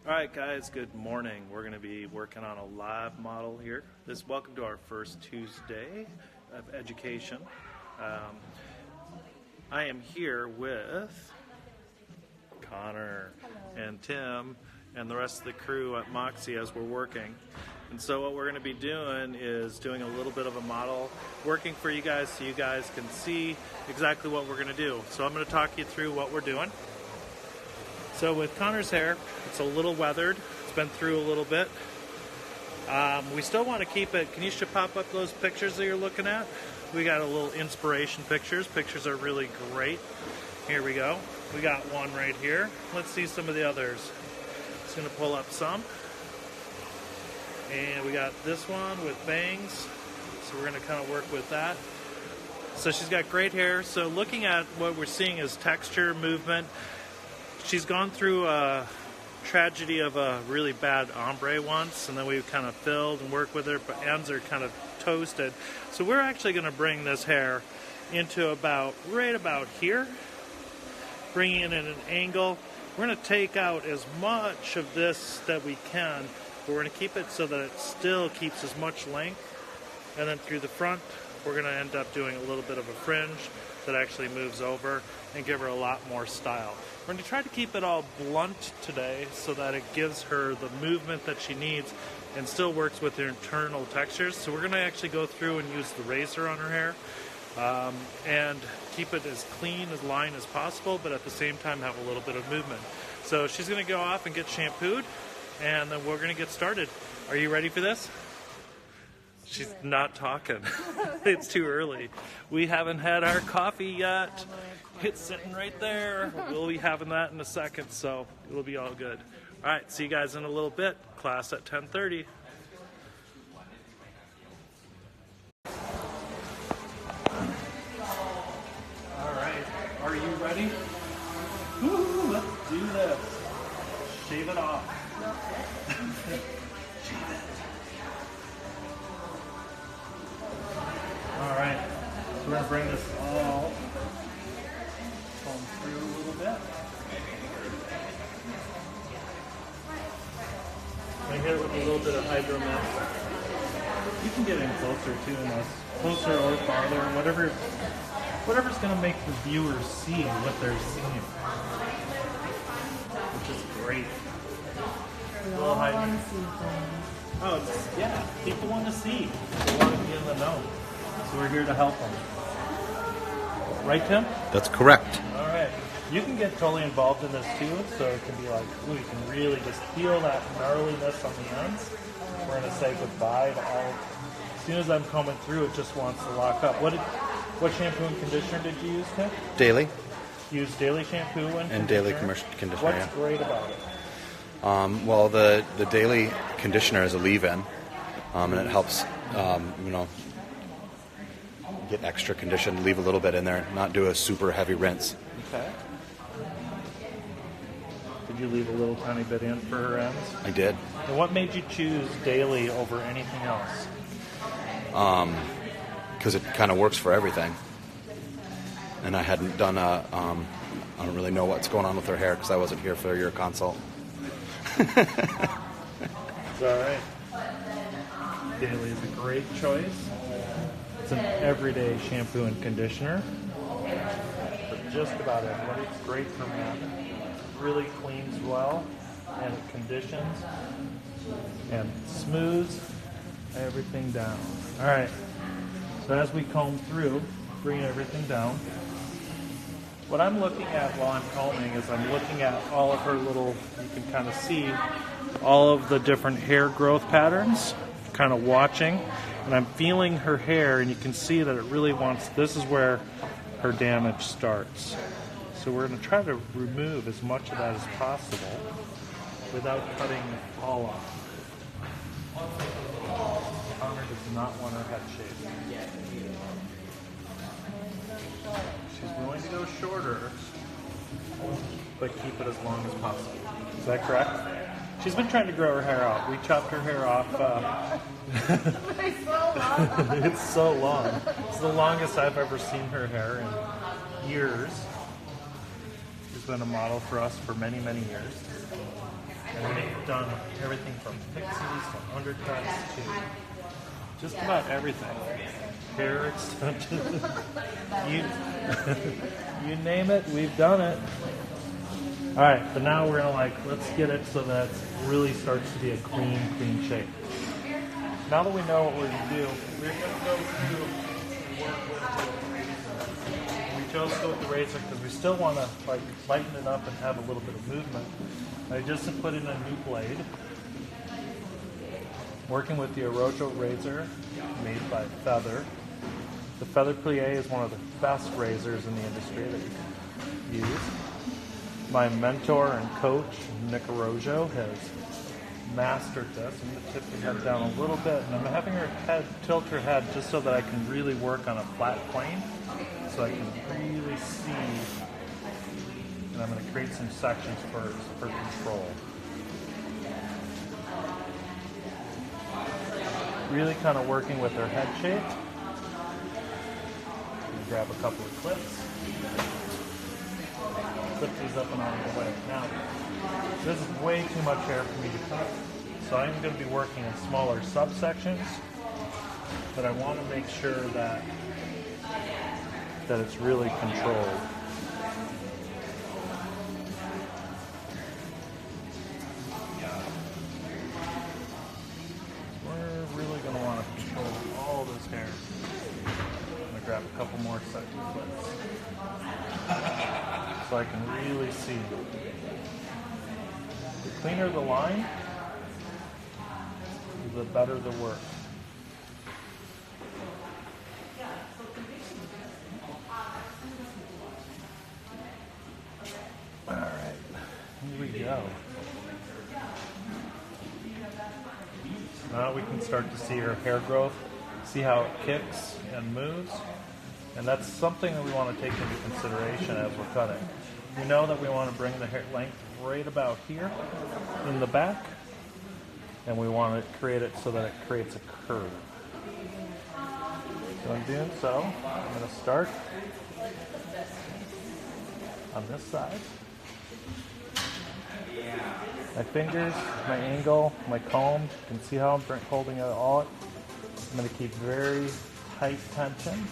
Alright guys, good morning. We're going to be working on a live model here. Welcome to our first Tuesday of education. I am here with Connor and Tim and the rest of the crew at Moxie as we're working. And so what we're going to be doing is doing a little bit of a model, working for you guys so you guys can see exactly what we're going to do. So I'm going to talk you through what we're doing. So with Connor's hair, it's a little weathered. It's been through a little bit. We still want to keep it. Can you pop up those pictures that you're looking at? We got a little inspiration pictures. Pictures are really great. Here we go. We got one right here. Let's see some of the others. Just going to pull up some. And we got this one with bangs. So we're going to kind of work with that. So she's got great hair. So looking at what we're seeing is texture, movement. She's gone through a tragedy of a really bad ombre once, and then we've kind of filled and worked with her, but ends are kind of toasted. So we're actually going to bring this hair into right about here, bringing it in an angle. We're going to take out as much of this that we can, but we're going to keep it so that it still keeps as much length. And then through the front, we're going to end up doing a little bit of a fringe that actually moves over and give her a lot more style. We're going to try to keep it all blunt today so that it gives her the movement that she needs and still works with her internal textures. So we're going to actually go through and use the razor on her hair and keep it as clean as line as possible, but at the same time have a little bit of movement. So she's going to go off and get shampooed, and then we're going to get started. Are you ready for this? She's not talking. It's too early. We haven't had our coffee yet. It's sitting right there. We'll be having that in a second, so it'll be all good. All right, see you guys in a little bit. Class at 10:30. All right, are you ready? Woo, let's do this. Shave it off. Shave it. All right, so we're going to bring this all through a little bit. Right here with a little bit of hydro mist. You can get in closer too in this. Closer or farther, whatever's going to make the viewers see what they're seeing. Which is great. We all want to see things. Oh, yeah, people want to see. They want to be in the know. So we're here to help them. Right, Tim? That's correct. All right. You can get totally involved in this too, so it can be like, ooh, you can really just feel that gnarliness on the ends. We're going to say goodbye to all. As soon as I'm combing through, it just wants to lock up. What shampoo and conditioner did you use, Tim? Daily. Use daily shampoo and daily What's conditioner. Yeah. great about it? Well, the daily conditioner is a leave-in, and it helps, get extra condition, leave a little bit in there, not do a super heavy rinse. Okay. Did you leave a little tiny bit in for her ends? I did. And what made you choose daily over anything else? Because it kind of works for everything. And I hadn't done I don't really know what's going on with her hair because I wasn't here for your consult. It's all right. Daily is a great choice. It's an everyday shampoo and conditioner for just about everybody. It's great for men. It really cleans well, and it conditions and smooths everything down. All right. So as we comb through, bring everything down. What I'm looking at while I'm combing is I'm looking at all of her little, you can kind of see all of the different hair growth patterns, kind of watching. And I'm feeling her hair, and you can see that it really wants, this is where her damage starts. So we're going to try to remove as much of that as possible without cutting it all off. Connor does not want her head shaved. She's willing to go shorter, but keep it as long as possible. Is that correct? She's been trying to grow her hair out. We chopped her hair off. It's so long. It's so long. It's the longest I've ever seen her hair in years. She's been a model for us for many, many years. And they've done everything from pixies to undercuts to just about everything. Hair extensions. You name it, we've done it. All right, but now we're gonna let's get it so that it really starts to be a clean shape. Now that we know what we're gonna do, we're gonna go through and work with the razor. We chose to go with the razor because we still want to lighten it up and have a little bit of movement. I just put in a new blade. Working with the Orojo razor made by Feather. The Feather Plie is one of the best razors in the industry that you can use. My mentor and coach, Nick Orojo, has mastered this. I'm going to tip the head down a little bit, and I'm having her tilt her head just so that I can really work on a flat plane, so I can really see, and I'm going to create some sections for control. Really kind of working with her head shape. Grab a couple of clips. Flip these up and out of the way. Now, this is way too much hair for me to cut, so I'm going to be working in smaller subsections, but I want to make sure that it's really controlled. We're really going to want to control all this hair. I'm going to grab a couple more section clips so I can really see. The cleaner the line, the better the work. All right, here we go. Now we can start to see her hair growth, see how it kicks and moves. And that's something that we want to take into consideration as we're cutting. We know that we want to bring the hair length right about here in the back, and we want to create it so that it creates a curve. So in doing so, I'm going to start on this side. My fingers, my angle, my comb, you can see how I'm holding it all. I'm going to keep very tight tension,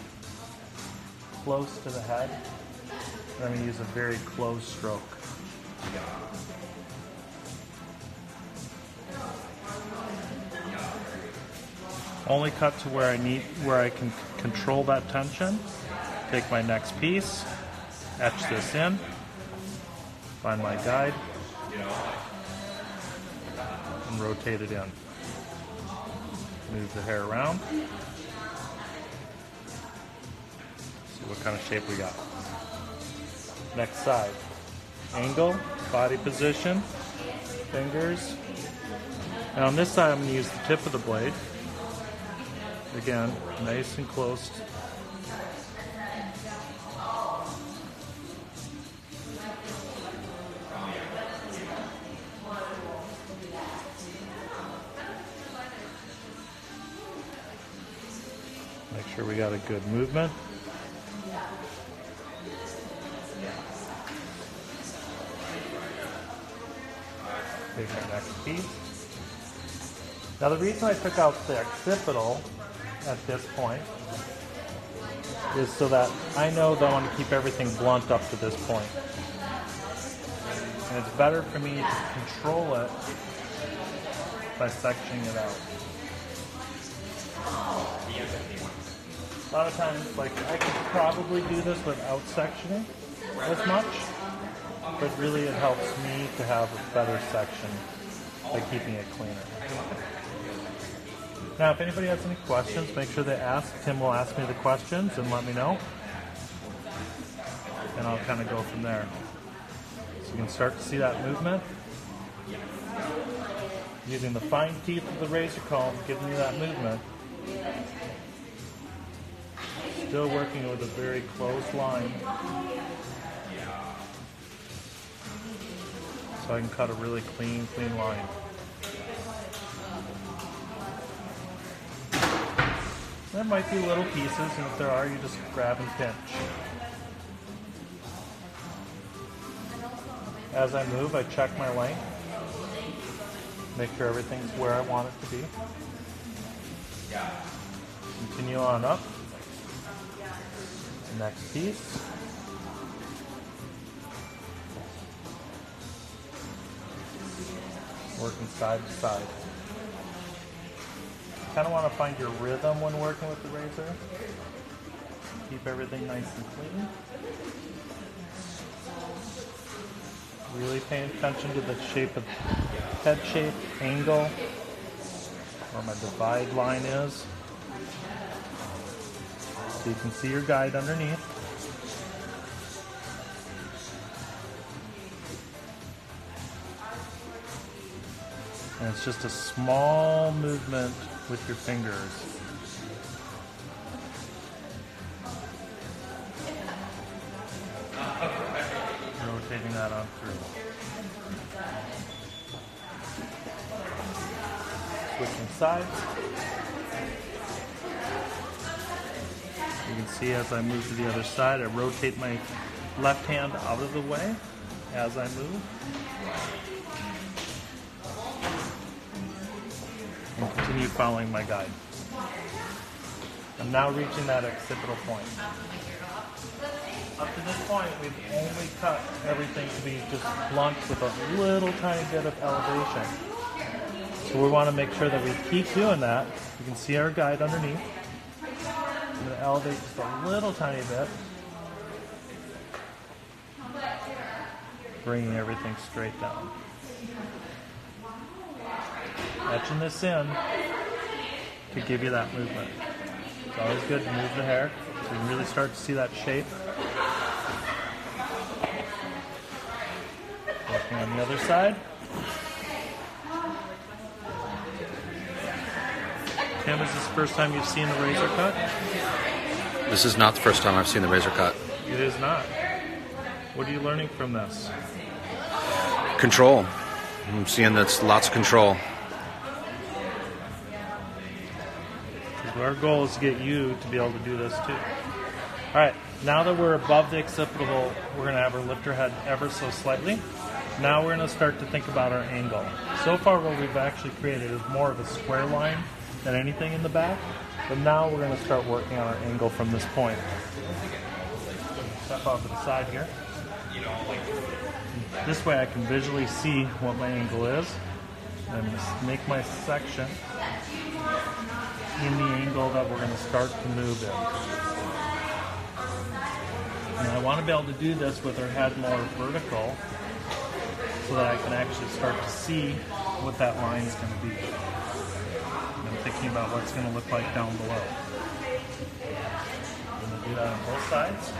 close to the head. And I'm going to use a very close stroke. Only cut to where I can control that tension. Take my next piece, etch this in, find my guide, and rotate it in. Move the hair around. See what kind of shape we got. Next side. Angle, body position, fingers. Now on this side I'm going to use the tip of the blade. Again, nice and close. Make sure we got a good movement. Take our next piece. Now the reason I took out the occipital at this point is so that I know that I want to keep everything blunt up to this point. And it's better for me to control it by sectioning it out. A lot of times, like, I could probably do this without sectioning as much, but really it helps me to have a better section by keeping it cleaner. Now, if anybody has any questions, make sure they ask. Tim will ask me the questions and let me know. And I'll kind of go from there. So you can start to see that movement. Using the fine teeth of the razor comb, giving you that movement. Still working with a very close line. So I can cut a really clean line. There might be little pieces, and if there are, you just grab and pinch. As I move, I check my length. Make sure everything's where I want it to be. Continue on up. Next piece. Working side to side. Kind of want to find your rhythm when working with the razor. Keep everything nice and clean. Really paying attention to the shape of head shape, angle, where my divide line is. So you can see your guide underneath. And it's just a small movement with your fingers. Rotating that on through. Switching sides. You can see as I move to the other side, I rotate my left hand out of the way as I move. And continue following my guide. I'm now reaching that occipital point. Up to this point, we've only cut everything to be just blunt with a little tiny bit of elevation. So we want to make sure that we keep doing that. You can see our guide underneath. I'm going to elevate just a little tiny bit. Bringing everything straight down. Etching this in to give you that movement. It's always good to move the hair so you can really start to see that shape. Working on the other side. Tim, is this the first time you've seen the razor cut? This is not the first time I've seen the razor cut. It is not. What are you learning from this? Control. I'm seeing that's lots of control. Our goal is to get you to be able to do this too. Alright, now that we're above the occipital, we're going to have her lift her head ever so slightly. Now we're going to start to think about our angle. So far what we've actually created is more of a square line than anything in the back, but now we're going to start working on our angle from this point. Step off to the side here. This way I can visually see what my angle is. I'm going to make my section in the angle that we're going to start to move in. And I want to be able to do this with our head more vertical so that I can actually start to see what that line is going to be. And I'm thinking about what it's going to look like down below. I'm going to do that on both sides.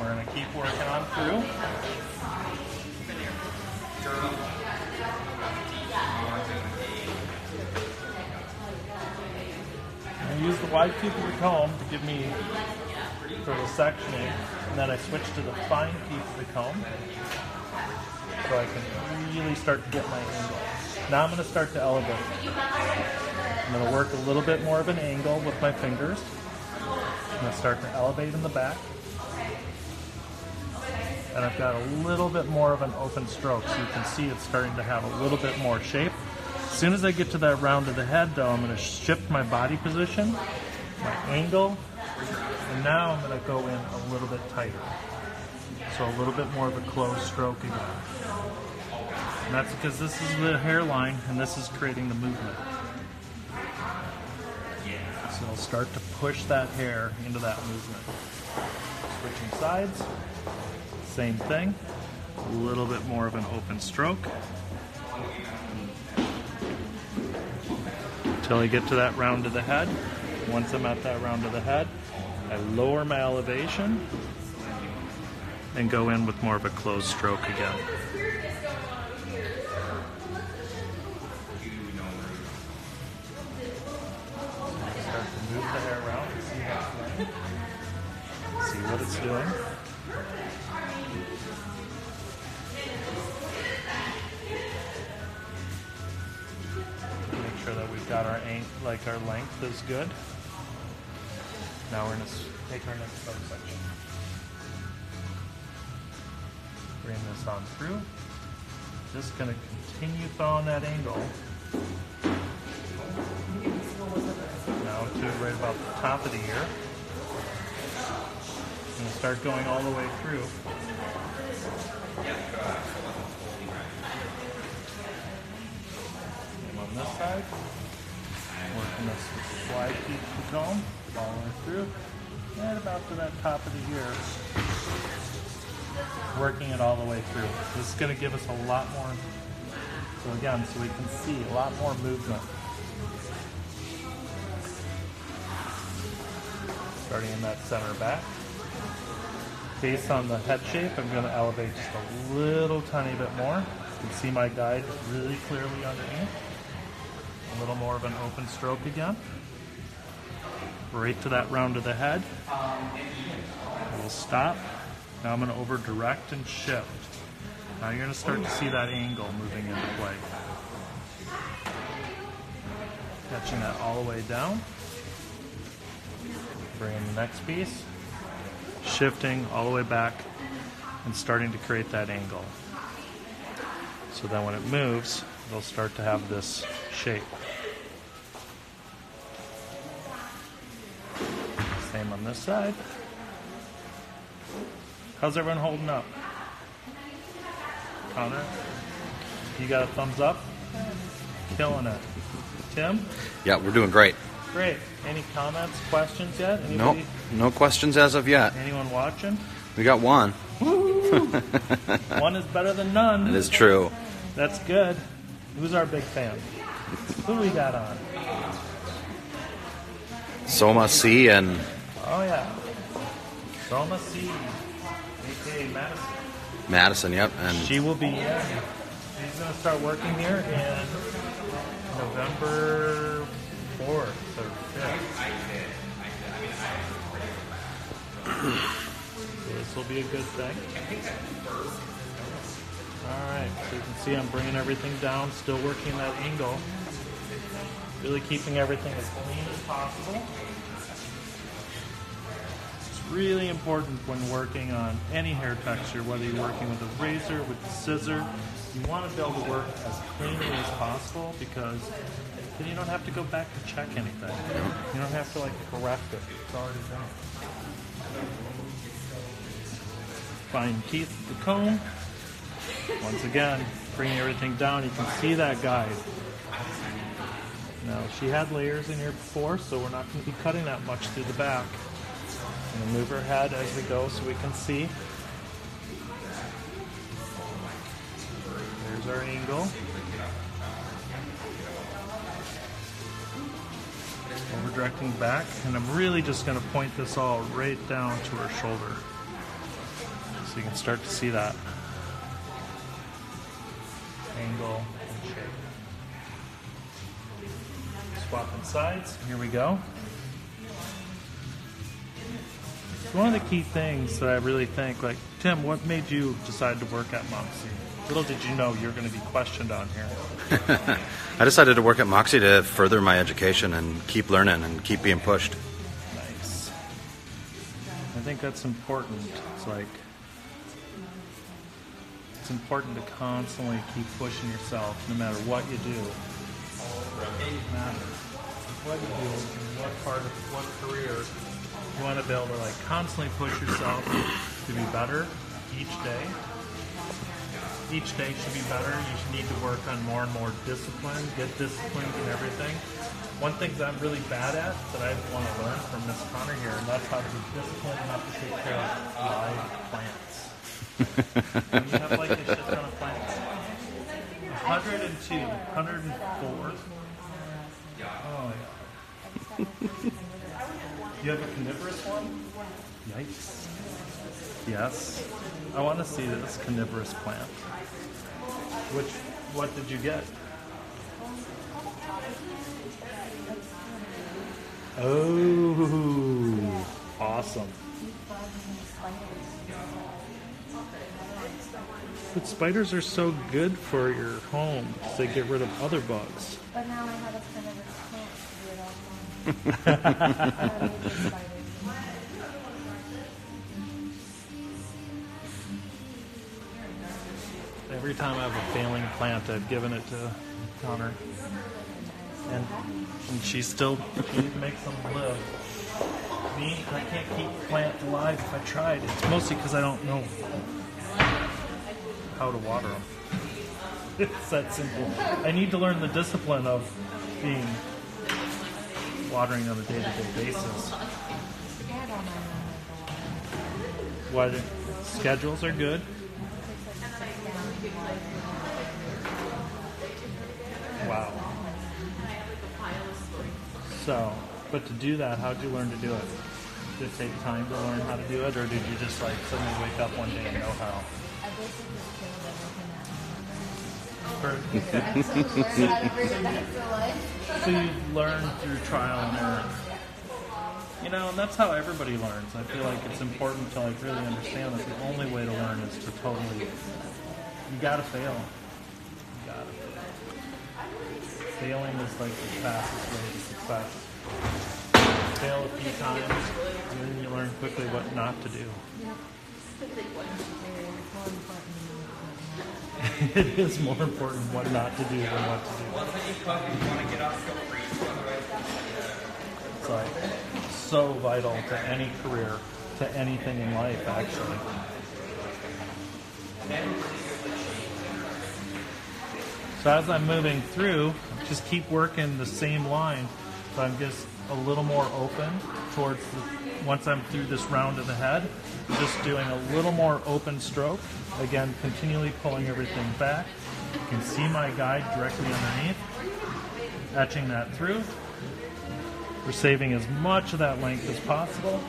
We're going to keep working on through. I use the wide tooth of the comb to give me for the sectioning, and then I switch to the fine tooth of the comb so I can really start to get my angle. Now I'm going to start to elevate. I'm going to work a little bit more of an angle with my fingers. I'm going to start to elevate in the back. And I've got a little bit more of an open stroke, so you can see it's starting to have a little bit more shape. As soon as I get to that round of the head, though, I'm going to shift my body position, my angle, and now I'm going to go in a little bit tighter. So a little bit more of a closed stroke again. And that's because this is the hairline, and this is creating the movement. So I'll start to push that hair into that movement. Switching sides. Same thing, a little bit more of an open stroke until I get to that round of the head. Once I'm at that round of the head, I lower my elevation and go in with more of a closed stroke again. Start to move the hair around and see how it's doing. See what it's doing. Make sure that we've got our length is good. Now we're going to take our next subsection. Bring this on through. Just going to continue following that angle. Now to right about the top of the ear. And start going all the way through. And on this side, working this wide peak of the comb, all the way through, and about to that top of the ear. Working it all the way through. This is going to give us a lot more, so again, so we can see a lot more movement. Starting in that center back. Based on the head shape, I'm going to elevate just a little tiny bit more. You can see my guide really clearly underneath. A little more of an open stroke again. Right to that round of the head. We'll stop. Now I'm going to over direct and shift. Now you're going to start to see that angle moving into play. Catching that all the way down. Bring in the next piece. Shifting all the way back and starting to create that angle. So then when it moves, it'll start to have this shape. Same on this side. How's everyone holding up? Connor? You got a thumbs up? Killing it. Tim? Yeah, we're doing great. Great. Any comments, questions yet? Nope, no questions as of yet. Anyone watching? We got one. One is better than none. It is true. That's good. Who's our big fan? Who we got on? Soma C and Oh yeah. Soma C, aka Madison. Madison, yep. And She will be in. She's going to start working here in November 4th or 5th. So this will be a good thing. Alright, so you can see I'm bringing everything down, still working that angle. Really keeping everything as clean as possible. It's really important when working on any hair texture, whether you're working with a razor, with a scissor, you want to be able to work as cleanly as possible because then you don't have to go back to check anything. You don't have to correct it. It's already done. Fine teeth with the comb. Once again, bringing everything down, you can see that guide. Now, she had layers in here before, so we're not going to be cutting that much through the back. I'm going to move her head as we go so we can see. There's our angle. Over directing back, and I'm really just going to point this all right down to her shoulder. So you can start to see that angle and shape. Swapping sides, here we go. One of the key things that I really think, Tim, what made you decide to work at Moxie? Little did you know you're going to be questioned on here. I decided to work at Moxie to further my education and keep learning and keep being pushed. Nice. I think that's important. It's important to constantly keep pushing yourself no matter what you do. It matters. What you do, in what part of what career, you want to be able to constantly push yourself to be better each day. Each day should be better. You should need to work on more and more discipline, get disciplined in everything. One thing that I'm really bad at that I want to learn from Miss Cahner here, and that's how to be disciplined enough to take care of live plants. When you have a shit ton of plants. 102, 104. Oh yeah. You have a carnivorous one? Yikes. Yes. I want to see this carnivorous plant. What did you get? Oh, awesome. But spiders are so good for your home because they get rid of other bugs. But now I have a carnivorous plant to do it all. Every time I have a failing plant, I've given it to Cahner. And she still makes them live. Me, I can't keep a plant alive if I tried. It's mostly because I don't know how to water them. It's that simple. I need to learn the discipline of being watering on a day-to-day basis. What schedules are good. Wow. So, but to do that, how'd you learn to do it? Did it take time to learn how to do it, or did you just like suddenly wake up one day and know how? So you learn through trial and error. You know, and that's how everybody learns. I feel like it's important to like really understand that the only way to learn is to totally, you gotta fail. You gotta fail. Failing is like the fastest way to success. Fail a few times, and then you learn quickly what not to do. It is more important what not to do than what to do. It's like so vital to any career, to anything in life, actually. So as I'm moving through, just keep working the same line, so I'm just a little more open towards once I'm through this round of the head, just doing a little more open stroke. Again, continually pulling everything back. You can see my guide directly underneath, etching that through. We're saving as much of that length as possible.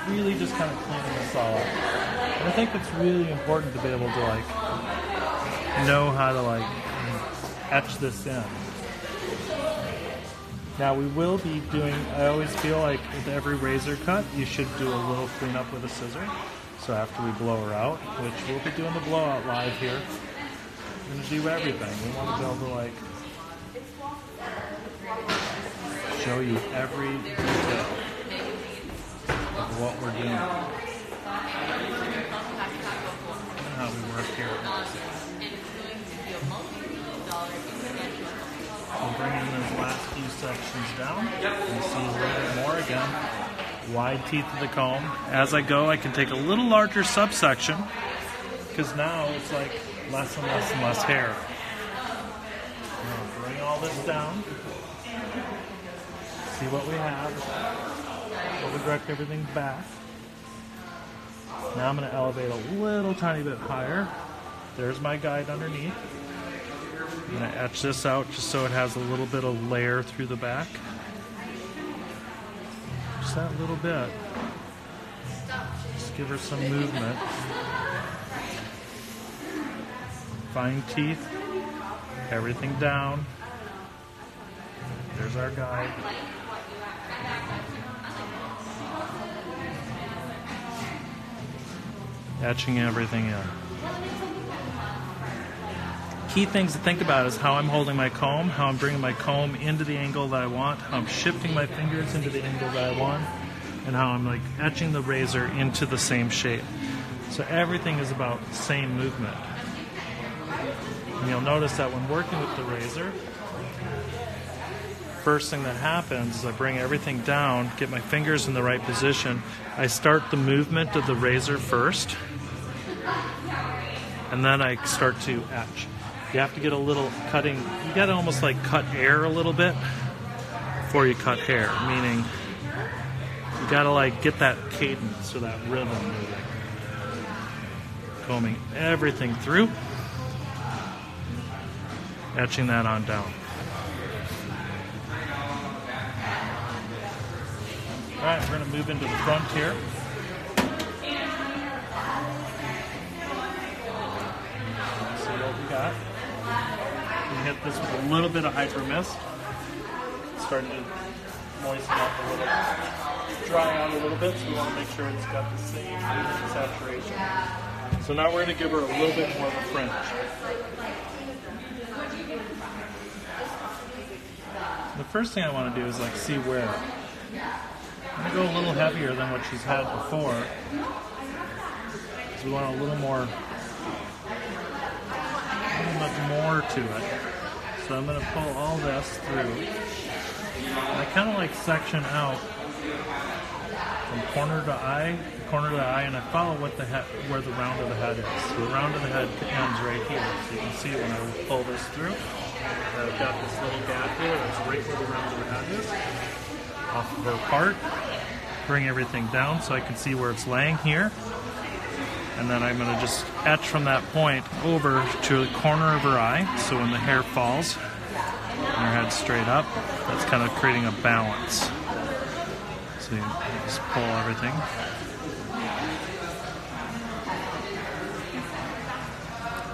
Really just kind of cleaning this all up. And I think it's really important to be able to like know how to like etch this in. Now we will be doing, I always feel like with every razor cut, you should do a little cleanup with a scissor. So after we blow her out, which we'll be doing the blowout live here, we're going to do everything. We want to be able to like show you every detail of what we're doing and how we work here. We'll bring in those last few sections down and see a little bit more again. Wide teeth of the comb. As I go, I can take a little larger subsection because now it's like less and less and less hair. I'm going to bring all this down. See what we have. We'll direct everything back. Now I'm going to elevate a little tiny bit higher. There's my guide underneath. I'm going to etch this out just so it has a little bit of layer through the back. Just that little bit. Just give her some movement. Fine teeth. Everything down. There's our guide. Etching everything in. Key things to think about is how I'm holding my comb, how I'm bringing my comb into the angle that I want, how I'm shifting my fingers into the angle that I want, and how I'm like etching the razor into the same shape. So everything is about the same movement. And you'll notice that when working with the razor, first thing that happens is I bring everything down, get my fingers in the right position. I start the movement of the razor first, and then I start to etch. You have to get a little cutting, you got to almost like cut air a little bit before you cut hair, meaning you got to like get that cadence or that rhythm moving. Combing everything through, etching that on down. Alright, we're going to move into the front here. See what we got. We hit this with a little bit of hyper mist. Starting to moisten up a little, dry out a little bit, so we want to make sure it's got the same saturation. So now we're going to give her a little bit more of a fringe. The first thing I want to do is like see where. I'm going to go a little heavier than what she's had before. So we want a little more much more to it. So I'm going to pull all this through. I kind of like section out from corner to eye, and I follow what the head, where the round of the head is. So the round of the head ends right here. So you can see when I pull this through, I've got this little gap here. That's right where the round of the head is. Off of her part, bring everything down so I can see where it's laying here. And then I'm going to just etch from that point over to the corner of her eye. So when the hair falls and her head's straight up, that's kind of creating a balance. So you just pull everything.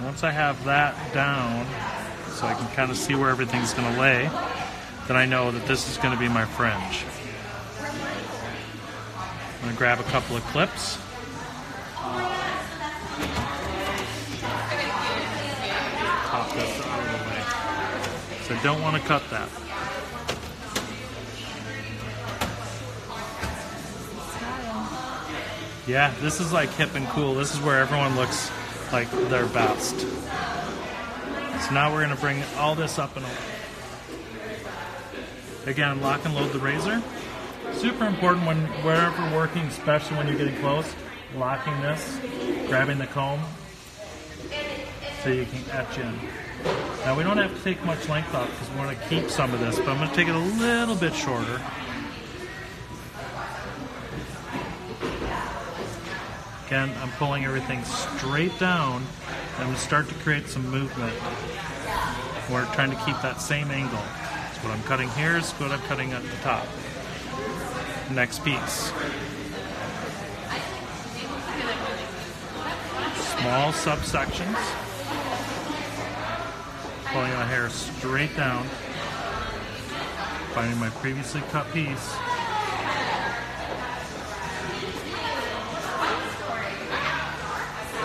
Once I have that down, so I can kind of see where everything's going to lay, then I know that this is going to be my fringe. I'm going to grab a couple of clips. Pop this out of the way. So I don't want to cut that. Yeah, this is like hip and cool. This is where everyone looks like their best. So now we're going to bring all this up and away. Again, lock and load the razor. Super important wherever working, especially when you're getting close. Locking this, grabbing the comb, so you can etch in. Now we don't have to take much length off because we want to keep some of this, but I'm going to take it a little bit shorter. Again, I'm pulling everything straight down. I'm going to start to create some movement. We're trying to keep that same angle. So what I'm cutting here is what I'm cutting at the top. Next piece. Small subsections. Pulling the hair straight down. Finding my previously cut piece.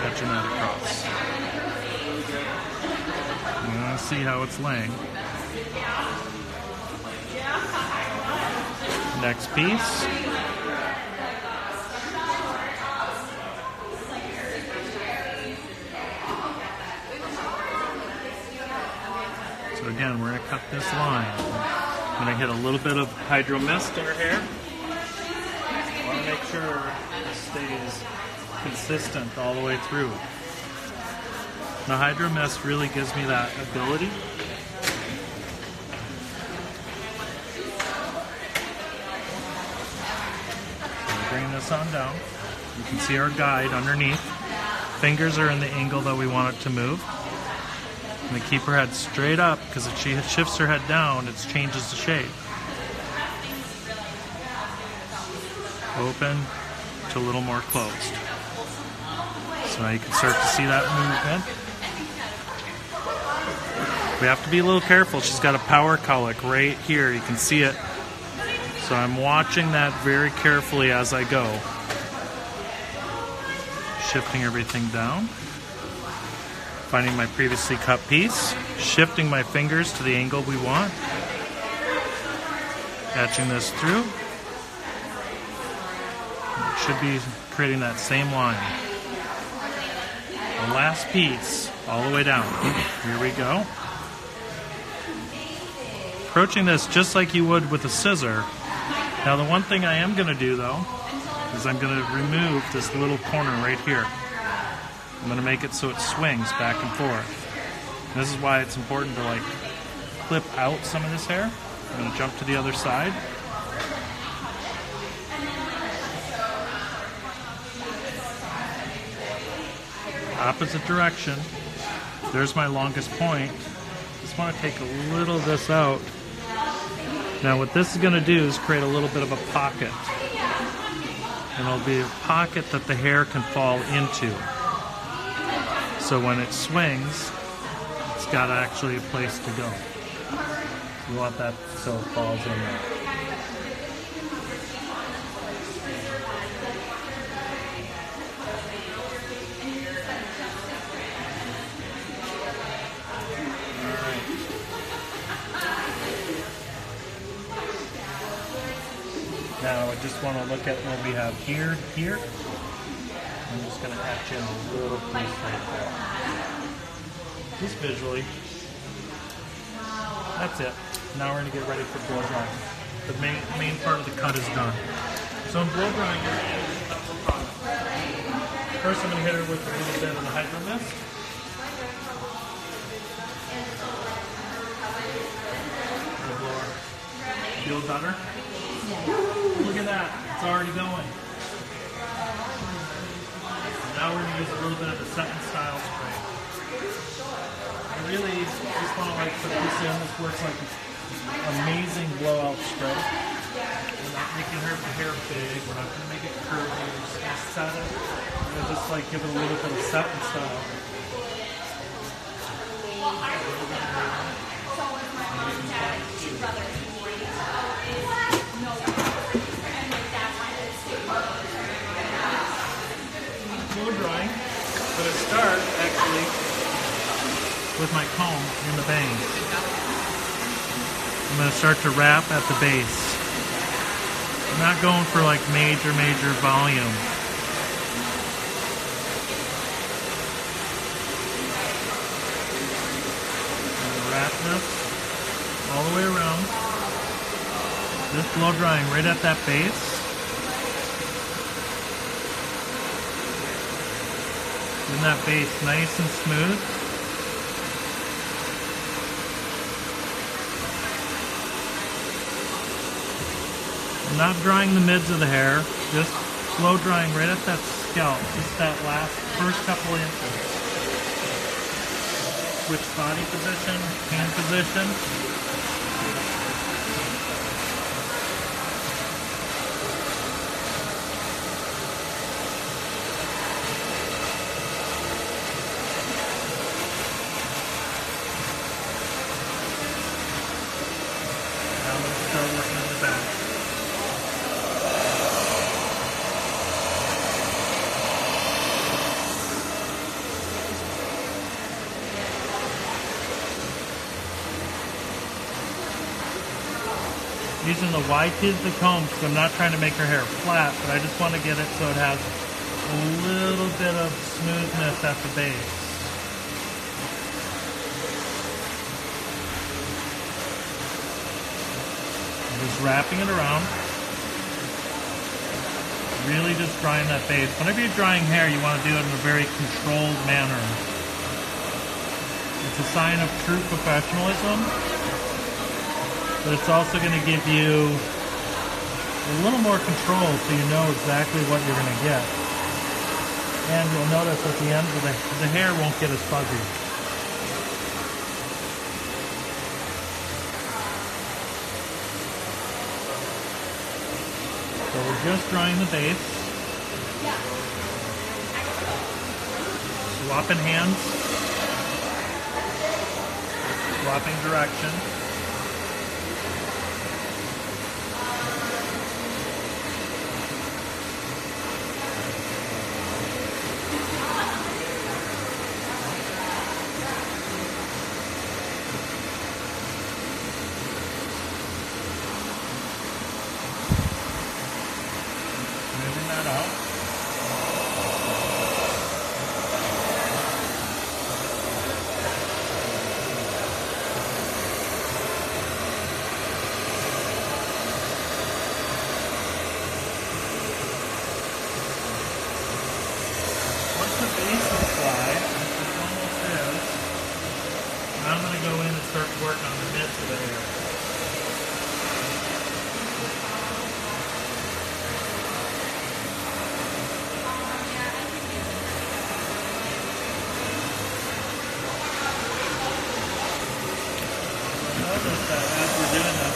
Etching that across. I'm going to see how it's laying. Next piece. So again, we're going to cut this line. I'm going to hit a little bit of hydro mist in her hair. I want to make sure it stays consistent all the way through. Now hydro mist really gives me that ability. Bring this on down. You can see our guide underneath. Fingers are in the angle that we want it to move. I'm going to keep her head straight up because if she shifts her head down, it changes the shape. Open to a little more closed. So now you can start to see that movement. We have to be a little careful. She's got a power colic right here. You can see it. So I'm watching that very carefully as I go. Shifting everything down. Finding my previously cut piece. Shifting my fingers to the angle we want. Etching this through. It should be creating that same line. The last piece, all the way down. Here we go. Approaching this just like you would with a scissor. Now the one thing I am going to do though, is I'm going to remove this little corner right here. I'm going to make it so it swings back and forth. And this is why it's important to like clip out some of this hair. I'm going to jump to the other side. Opposite direction. There's my longest point. Just want to take a little of this out. Now what this is going to do is create a little bit of a pocket. And it'll be a pocket that the hair can fall into. So when it swings, it's got actually a place to go. You want that so it falls in there. Now I just want to look at what we have here. I'm just going to etch in a little piece right there. just visually. That's it. Now we're going to get ready for blow drying. The main part of the cut is done. So in blow drying, you're going to use a couple of products. First, I'm going to hit her with a little bit of the Hydro Mist. Feel better? Look at that. It's already going. Now we're going to use a little bit of the Setting Style spray. I really just want to put this in. This works like an amazing blowout spray. We're not making her hair big. We're not going to make it curly. We're just going to set it. We're going to just give it a little bit of Setting Style. Blow drying. I'm going to start actually with my comb in the bangs. I'm going to start to wrap at the base. I'm not going for major volume. I'm going to wrap this all the way around. Just blow drying right at that base. Getting that base nice and smooth. I'm not drying the mids of the hair, just blow drying right at that scalp, just that first couple inches. Switch body position, hand position. Now let's start working on the back. Using the wide teeth of the comb because I'm not trying to make her hair flat, but I just want to get it so it has a little bit of smoothness at the base. I'm just wrapping it around. Really just drying that base. Whenever you're drying hair, you want to do it in a very controlled manner. It's a sign of true professionalism. But it's also going to give you a little more control so you know exactly what you're going to get. And you'll notice at the end of the hair won't get as fuzzy. So we're just drying the base. Swapping hands. Swapping direction. Moving that out. Once the base is dry, which it almost is, now I'm going to go in and start working on the mids of the hair. Notice that as we're doing this,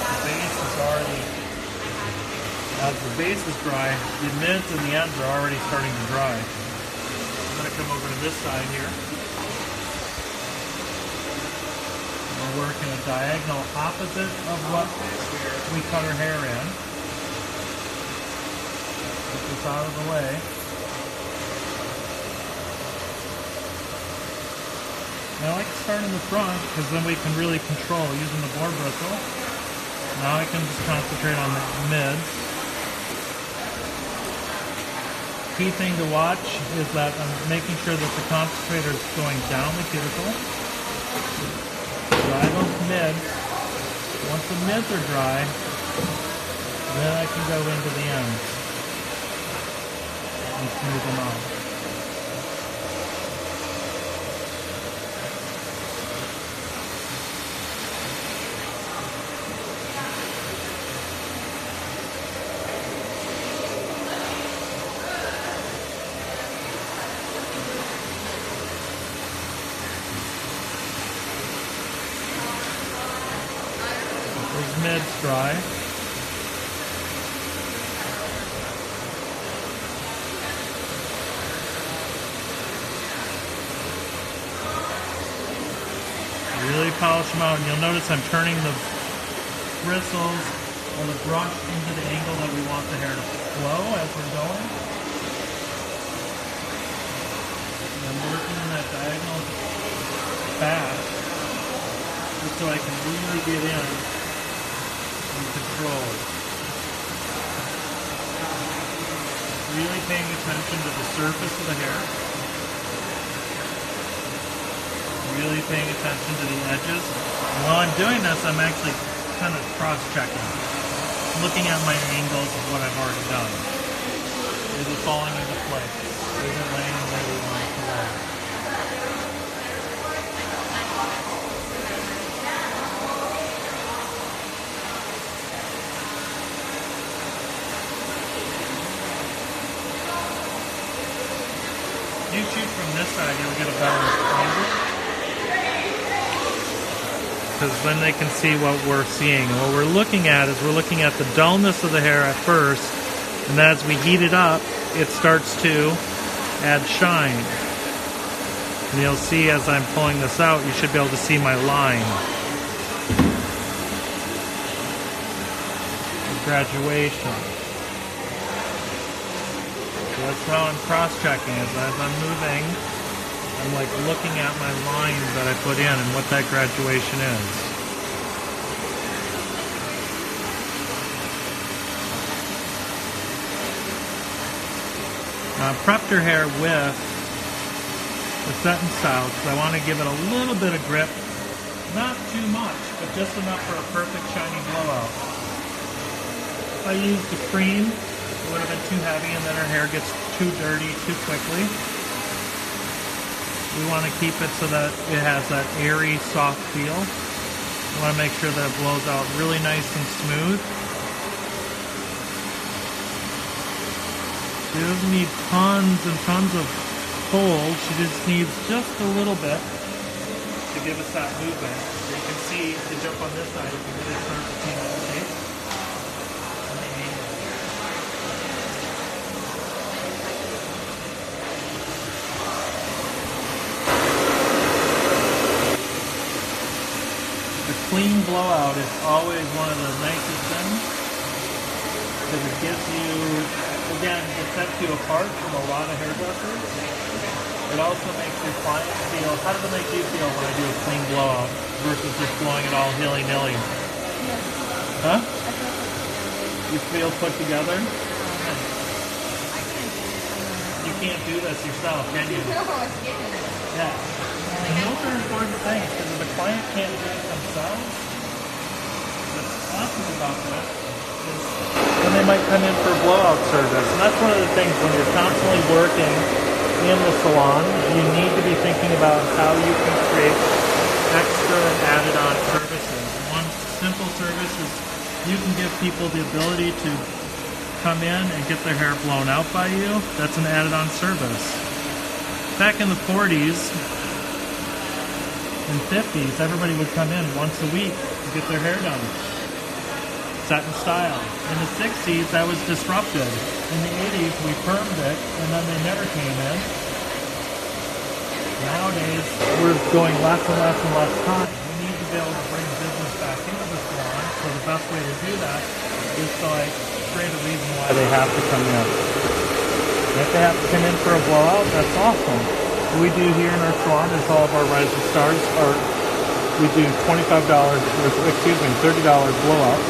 as the base is dry, the mids and the ends are already starting to dry. I'm going to come over to this side here. We're working a diagonal opposite of what we cut our hair in. Get this out of the way. I like to start in the front because then we can really control using the boar bristle. Now I can just concentrate on the mids. Key thing to watch is that I'm making sure that the concentrator is going down the cuticle. Dry those mids. Once the mids are dry, then I can go into the ends and smooth them out. Those mids dry. Really polish them out, and you'll notice I'm turning the bristles or the brush into the angle that we want the hair to flow as we're going. And I'm working in that diagonal path just so I can really get in and control. Really paying attention to the surface of the hair. Really paying attention to the edges. And while I'm doing this, I'm actually kind of cross-checking. Looking at my angles of what I've already done. Is it falling into place? Is it laying the way we want it to lay? If you shoot from this side, you'll get a better angle. Because then they can see what we're seeing. And what we're looking at is we're looking at the dullness of the hair at first, and then as we heat it up, it starts to add shine. And you'll see as I'm pulling this out, you should be able to see my line. The graduation. So that's how I'm cross-checking, is as I'm moving, I'm like looking at my lines that I put in and what that graduation is. Prepped her hair with the set and style because I want to give it a little bit of grip. Not too much, but just enough for a perfect shiny blowout. If I used the cream, it would have been too heavy and then her hair gets too dirty too quickly. We want to keep it so that it has that airy, soft feel. We want to make sure that it blows out really nice and smooth. She doesn't need tons and tons of fold. She just needs just a little bit to give us that movement. You can see, if you jump on this side, you can really start to see that shape. Clean blowout is always one of the nicest things because it gives you, again, it sets you apart from a lot of hairdressers. It also makes your client feel, how does it make you feel when I do a clean blowout versus just blowing it all hilly-nilly? Huh? You feel put together? You can't do this yourself, can you? Yeah. And those are important things, because if the client can't do it themselves, what's awesome about this is when they might come in for a blowout service. And that's one of the things when you're constantly working in the salon, you need to be thinking about how you can create extra and added on services. One simple service is you can give people the ability to come in and get their hair blown out by you. That's an added on service. Back in the 40s, in 50s, everybody would come in once a week to get their hair done. Set in style. In the 60s, that was disrupted. In the 80s, we permed it, and then they never came in. Nowadays, we're going less and less and less time. We need to be able to bring business back into the salon, so the best way to do that is to create a reason why they have to come in. If they have to come in for a blowout, that's awesome. What we do here in our salon is all of our rising stars are, we do $25, $30 blowouts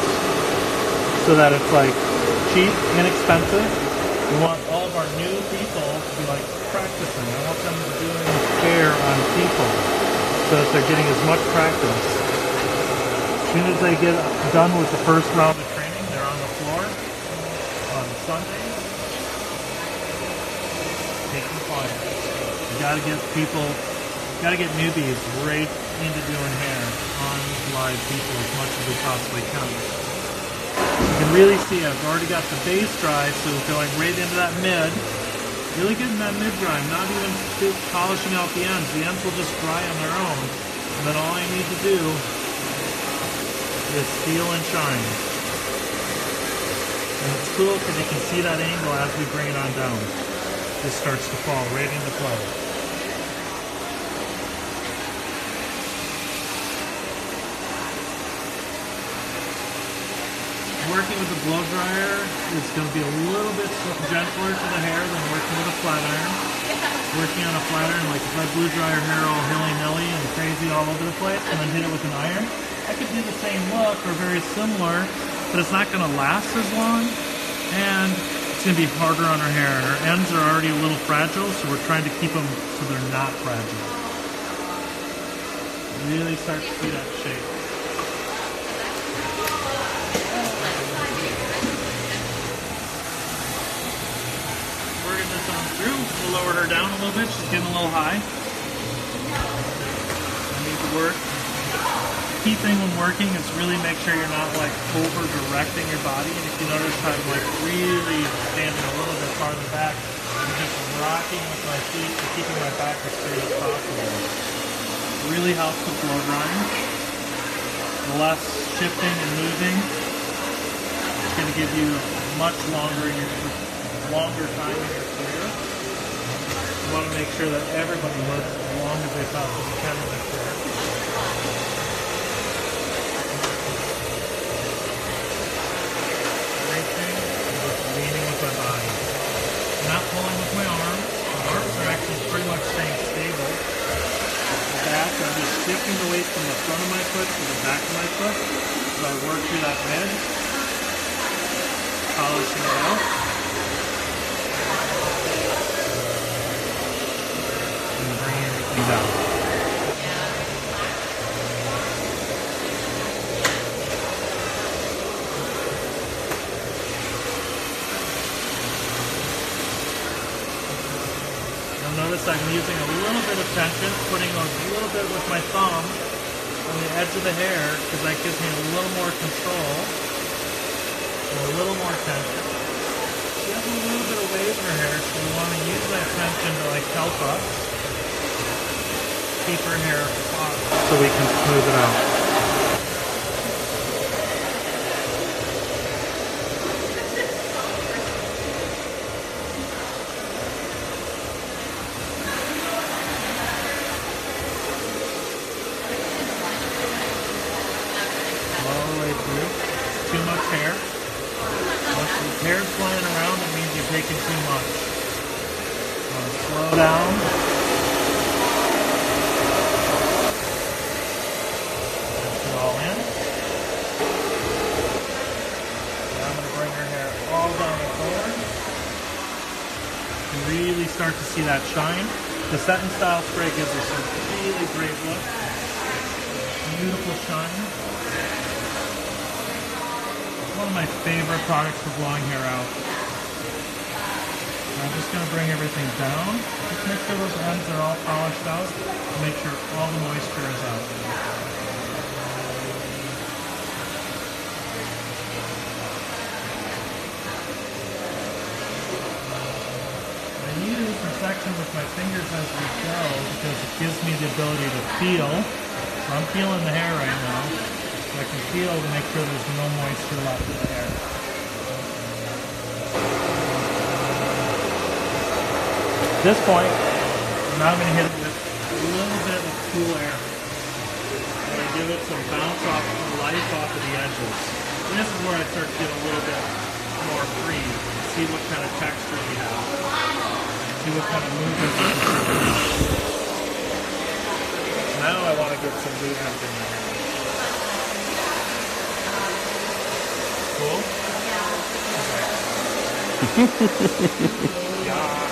so that it's like cheap, inexpensive. We want all of our new people to be like practicing. I want them doing hair on people. so that they're getting as much practice. As soon as they get done with the first round of training, they're on the floor on Sundays, taking clients. You gotta get people, gotta get newbies right into doing hair on live people as much as we possibly can. You can really see I've already got the base dry, so going right into that mid. Really getting that mid dry, not even polishing out the ends. The ends will just dry on their own. And then all I need to do is seal and shine. And it's cool because you can see that angle as we bring it on down. This starts to fall right into play. Working with the blow dryer is going to be a little bit gentler to the hair than working with a flat iron. Working on a flat iron, like if I blew dry your hair all hilly-nilly and crazy all over the place and then hit it with an iron, I could do the same look or very similar, but it's not going to last as long and it's going to be harder on her hair. And her ends are already a little fragile, so we're trying to keep them so they're not fragile. Really start to see that shape. Through. We'll lower her down a little bit. She's getting a little high. I need to work. Key thing when working is really make sure you're not like over directing your body. And if you notice I'm like really standing a little bit farther back, I'm just rocking with my feet and keeping my back as straight as possible. It really helps with blow drying. The less shifting and moving, it's going to give you much longer time in your career. You want to make sure that everybody lives as long as they possibly can in their career. Great thing is just leaning with my body. Not pulling with my arms. My arms are actually pretty much staying stable. The back, I'm just shifting the weight from the front of my foot to the back of my foot. So I work through that mid, polishing it out. Down. You'll notice I'm using a little bit of tension, putting a little bit with my thumb on the edge of the hair because that gives me a little more control and a little more tension. She has a little bit of wave in her hair, so we want to use that tension to like help us keep her hair so we can smooth it out. All the way through. Too much hair. Once the hair's flying around, it means you're taking too much. Slow down. Really start to see that shine. The set and style spray gives us a really great look. Beautiful shine. It's one of my favorite products for blowing hair out. I'm just going to bring everything down. Just make sure those ends are all polished out. Make sure all the moisture is out. Section with my fingers as we go because it gives me the ability to feel. So I'm feeling the hair right now. So I can feel to make sure there's no moisture left in the hair. At this point, now I'm going to hit it with a little bit of cool air. I'm going to give it some bounce off the life off of the edges. And this is where I start to get a little bit more free. See what kind of texture we have. See what kind of movement we can see. Now I want to get some movement in there. Cool? Yeah.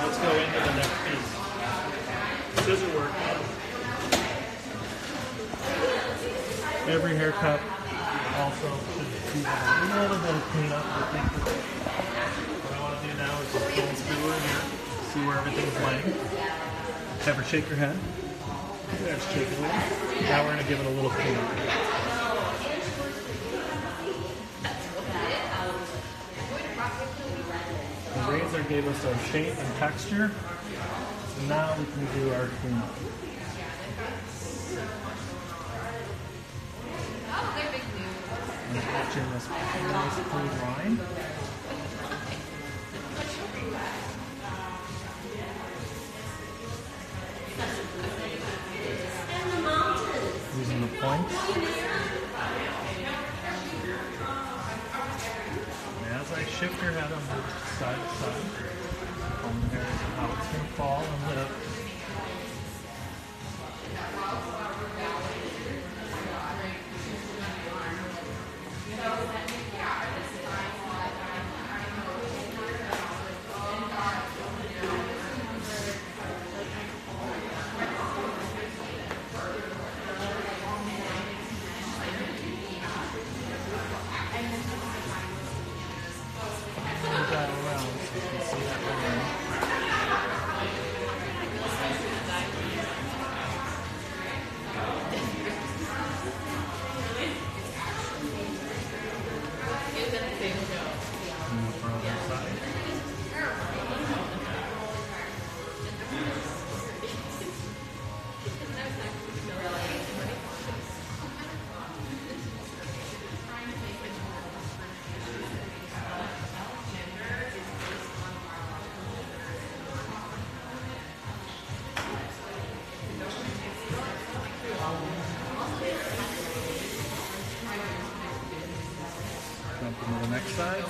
let's go into the next piece. Scissor work. Every haircut also should do a little bit of cleanup. What I want to do now is just pull through in here, see where everything's laying. Have her shake her head. Let's shake it a little. Now we're going to give it a little cleanup. The razor gave us our shape and texture. So now we can do our cleanup. And catching this nice clean line. Using the points. And as I shift her head, I'm moving side to side. Comb the hair how it's going to fall and live. Jump into the next side.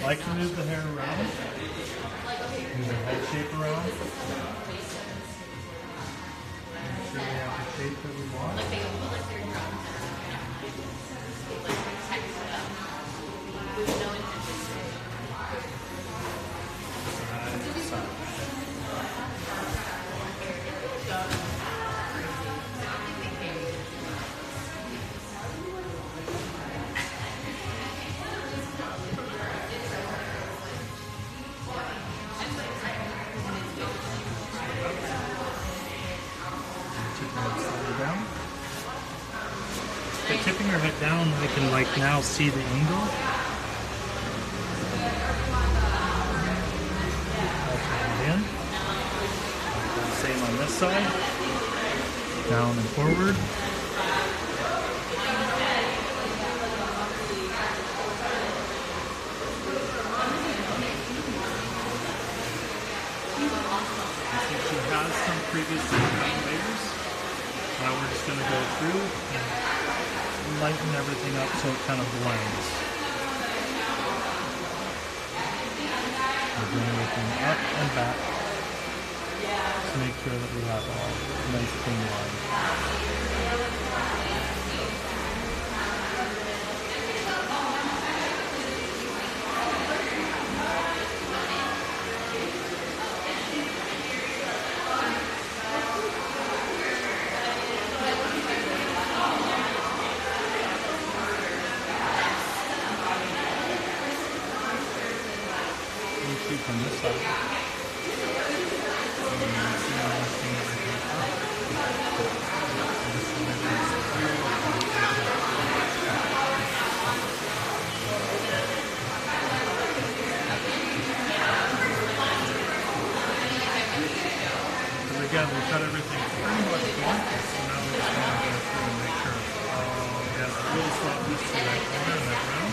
Like to move the hair around. Move the head shape around. Make sure we have the shape that we want. Side to side. By tipping her head down, I can now see the angle. In. Same on this side. Down and forward. She has some previously cut layers. Now we're just going to go through and lighten everything up so it kind of blends. We'll bring everything up and back to make sure that we have a nice clean line. From this side. Because again, we cut everything pretty much blunt, so now we're just going to go through and make sure it has a really slight piece to that corner and that round.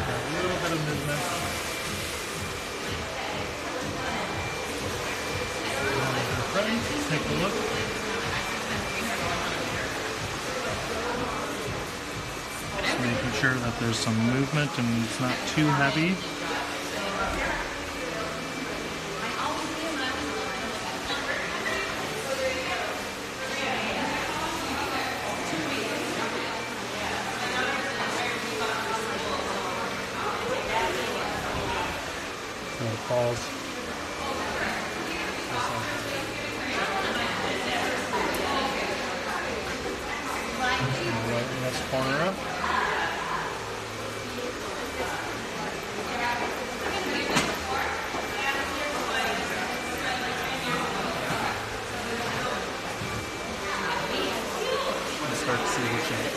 A little bit of movement. Let's take a look. Just making sure that there's some movement and it's not too heavy. So it falls. Lighten this corner up. And start to see the shape.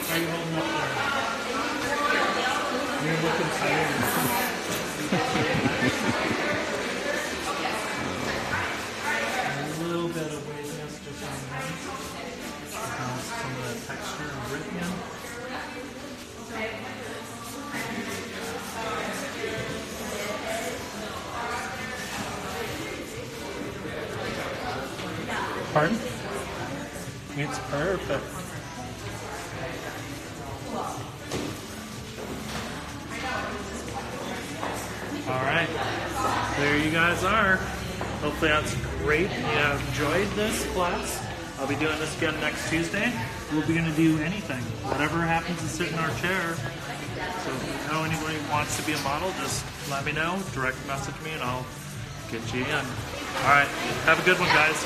How are you holding up there? You're looking tired. A little bit of weightiness just on there. Some of the texture and grit in. Pardon? It's perfect. All right, there you guys are. Hopefully that's great. You have enjoyed this class. I'll be doing this again next Tuesday. We'll be going to do anything. Whatever happens to sit in our chair. So if you know anybody who wants to be a model, just let me know. Direct message me and I'll get you in. All right, have a good one, guys.